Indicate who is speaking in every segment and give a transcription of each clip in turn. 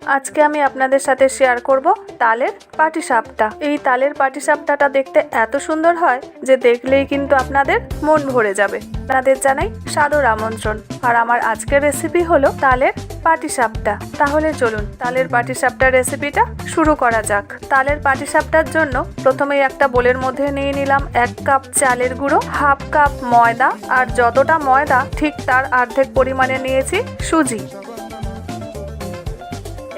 Speaker 1: আজকে আমি আপনাদের সাথে শেয়ার করব তালের পাটিসাপটা। এই তালের পাটিসাপটাটা দেখতে এত সুন্দর হয় যে দেখলেই কিন্তু আপনাদের মন ভরে যাবে। আপনাদের জানাই সাদর আমন্ত্রণ। আর আমার আজকের রেসিপি হলো তালের পাটিসাপটা। তাহলে চলুন তালের পাটিসাপটার রেসিপিটা শুরু করা যাক। তালের পাটিসাপটার জন্য প্রথমেই একটা বোলের মধ্যে নিয়ে নিলাম 1 কাপ চালের গুঁড়ো, হাফ কাপ ময়দা, আর যতটা ময়দা ঠিক তার অর্ধেক পরিমাণে নিয়েছি সুজি।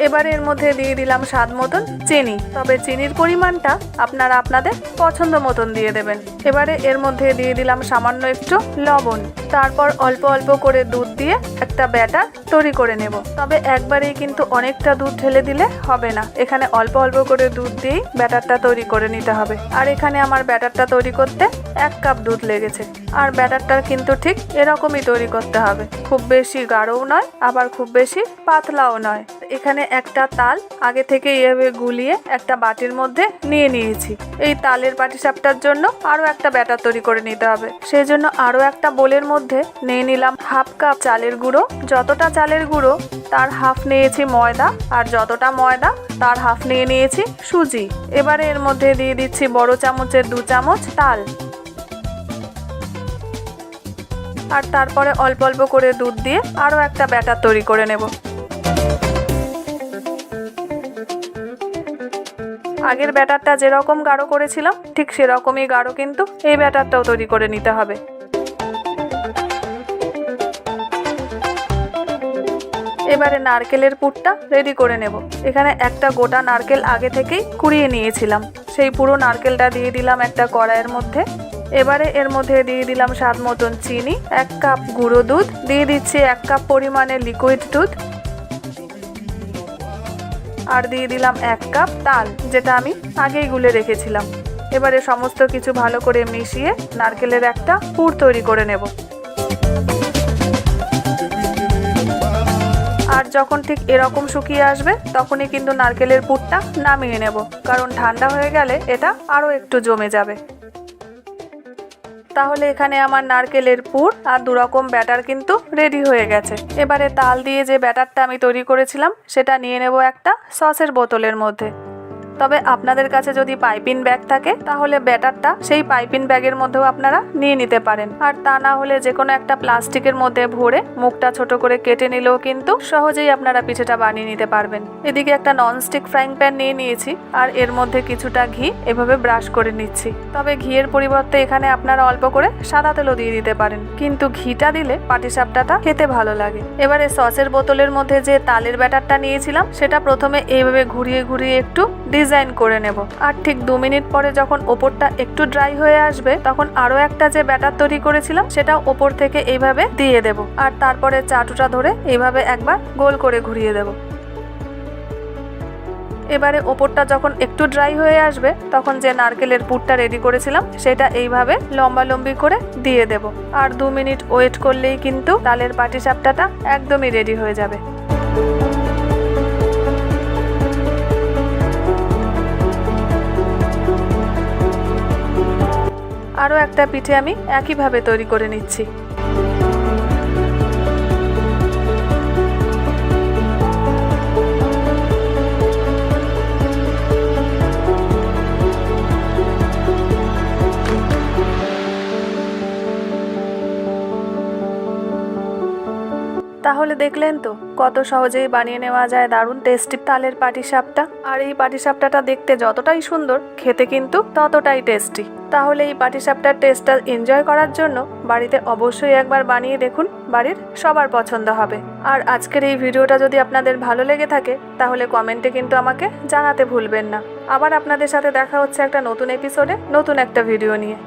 Speaker 1: এবারে এর মধ্যে দিয়ে দিলাম স্বাদ মতন চিনি, তবে চিনির পরিমাণটা আপনারা আপনাদের পছন্দ মতন দিয়ে দেবেন। এবারে এর মধ্যে দিয়ে দিলাম সামান্য একটু লবণ, তারপর অল্প অল্প করে দুধ দিয়ে একটা ব্যাটার তৈরি করে নেব। তবে একবারেই কিন্তু অনেকটা দুধ ঢেলে দিলে হবে না, এখানে অল্প অল্প করে দুধ দিয়েই ব্যাটারটা তৈরি করে নিতে হবে। আর এখানে আমার ব্যাটারটা তৈরি করতে 1 কাপ দুধ লেগেছে। আর ব্যাটারটা কিন্তু ঠিক এরকমই তৈরি করতে হবে, খুব বেশি গাঢ়ও নয় আবার খুব বেশি পাতলাও নয়। এখানে একটা তাল আগে থেকে এভাবে গুলিয়ে একটা বাটির মধ্যে নিয়ে নিয়েছি। এই তালের পাটিসাপটার জন্য আরো একটা ব্যাটার তৈরি করে নিতে হবে, সেই জন্য আরো একটা বোলের মধ্যে নিয়ে নিলাম হাফ কাপ চালের গুঁড়ো। যতটা চালের গুঁড়ো তার হাফ নিয়েছি ময়দা, আর যতটা ময়দা তার হাফ নিয়ে নিয়েছি সুজি। এবারে এর মধ্যে দিয়ে দিচ্ছি বড় চামচের 2 চামচ তাল, আর তারপরে অল্প অল্প করে দুধ দিয়ে আরো একটা ব্যাটার তৈরি করে নেব। আগের ব্যাটারটা যেরকম গাঢ় করেছিলাম ঠিক সেরকমই গাঢ় কিন্তু এই ব্যাটারটাও তৈরি করে নিতে হবে। এবারে নারকেলের পুরটা রেডি করে নেব। এখানে একটা গোটা নারকেল আগে থেকেই কুড়িয়ে নিয়েছিলাম, সেই পুরো নারকেলটা দিয়ে দিলাম একটা কড়াইয়ের মধ্যে। এবারে এর মধ্যে দিয়ে দিলাম স্বাদ মতন চিনি, 1 কাপ গুঁড়ো দুধ, দিয়ে দিচ্ছি 1 কাপ পরিমাণে লিকুইড দুধ, আর দিয়ে দিলাম 1 কাপ তাল যেটা আমি আগেই গুলে রেখেছিলাম। এবারে সমস্ত কিছু ভালো করে মিশিয়ে নারকেলের একটা পুর তৈরি করে নেব। আর যখন ঠিক এরকম শুকিয়ে আসবে তখনই কিন্তু নারকেলের পুরটা নামিয়ে নেব, কারণ ঠান্ডা হয়ে গেলে এটা আরও একটু জমে যাবে। তাহলে এখানে আমার নারকেলের পুর আর 2 রকম ব্যাটার কিন্তু রেডি হয়ে গেছে। এবারে তাল দিয়ে যে ব্যাটারটা আমি তৈরি করেছিলাম সেটা নিয়ে নেব একটা সসের বোতলের মধ্যে। তবে আপনাদের কাছে যদি পাইপিং ব্যাগ থাকে তাহলে ব্যাটারটা সেই পাইপিং ব্যাগের মধ্যেও আপনারা নিয়ে নিতে পারেন, আর তা না হলে যে কোনো একটা প্লাস্টিকের মধ্যে ভরে মুখটা ছোট করে কেটে নিলেও কিন্তু সহজেই আপনারা পিঠেটা বানিয়ে নিতে পারবেন। এদিকে একটা ননস্টিক ফ্রাইং প্যান নিয়ে নিয়েছি, আর এর মধ্যে কিছুটা ঘি এভাবে ব্রাশ করে নিচ্ছি। তবে ঘিয়ের পরিবর্তে এখানে আপনারা অল্প করে সাদা তেলও দিয়ে দিতে পারেন, কিন্তু ঘিটা দিলে পাটিসাপটাটা খেতে ভালো লাগে। এবারে সসের বোতলের মধ্যে যে তালের ব্যাটারটা নিয়েছিলাম সেটা প্রথমে এইভাবে ঘুরিয়ে ঘুরিয়ে একটু ডিজাইন করে নেব। আর ঠিক 2 মিনিট পরে যখন ওপরটা একটু ড্রাই হয়ে আসবে তখন আরো একটা যে ব্যাটার তৈরি করেছিলাম সেটা ওপর থেকে এইভাবে দিয়ে দেব, আর তারপরে চাটুটা ধরে এইভাবে একবার গোল করে ঘুরিয়ে দেব। এবারে ওপরটা যখন একটু ড্রাই হয়ে আসবে তখন যে নারকেলের পুরটা রেডি করেছিলাম সেটা এইভাবে লম্বালম্বি করে দিয়ে দেব। আর 2 মিনিট ওয়েট করলেই কিন্তু তালের পাটিসাপটাটা একদমই রেডি হয়ে যাবে। আরও একটা পিঠে আমি একইভাবে তৈরি করে নিচ্ছি। তাহলে দেখলেন তো কত সহজেই বানিয়ে নেওয়া যায় দারুণ টেস্টি তালের পাটিসাপটা। আর এই পাটিসাপটাটা দেখতে যতটাই সুন্দর খেতে কিন্তু ততটাই টেস্টি। তাহলে এই পাটিসাপটার টেস্টটা এনজয় করার জন্য বাড়িতে অবশ্যই একবার বানিয়ে দেখুন, বাড়ির সবার পছন্দ হবে। আর আজকের এই ভিডিওটা যদি আপনাদের ভালো লেগে থাকে তাহলে কমেন্টে কিন্তু আমাকে জানাতে ভুলবেন না। আবার আপনাদের সাথে দেখা হচ্ছে একটা নতুন এপিসোডে নতুন একটা ভিডিও নিয়ে।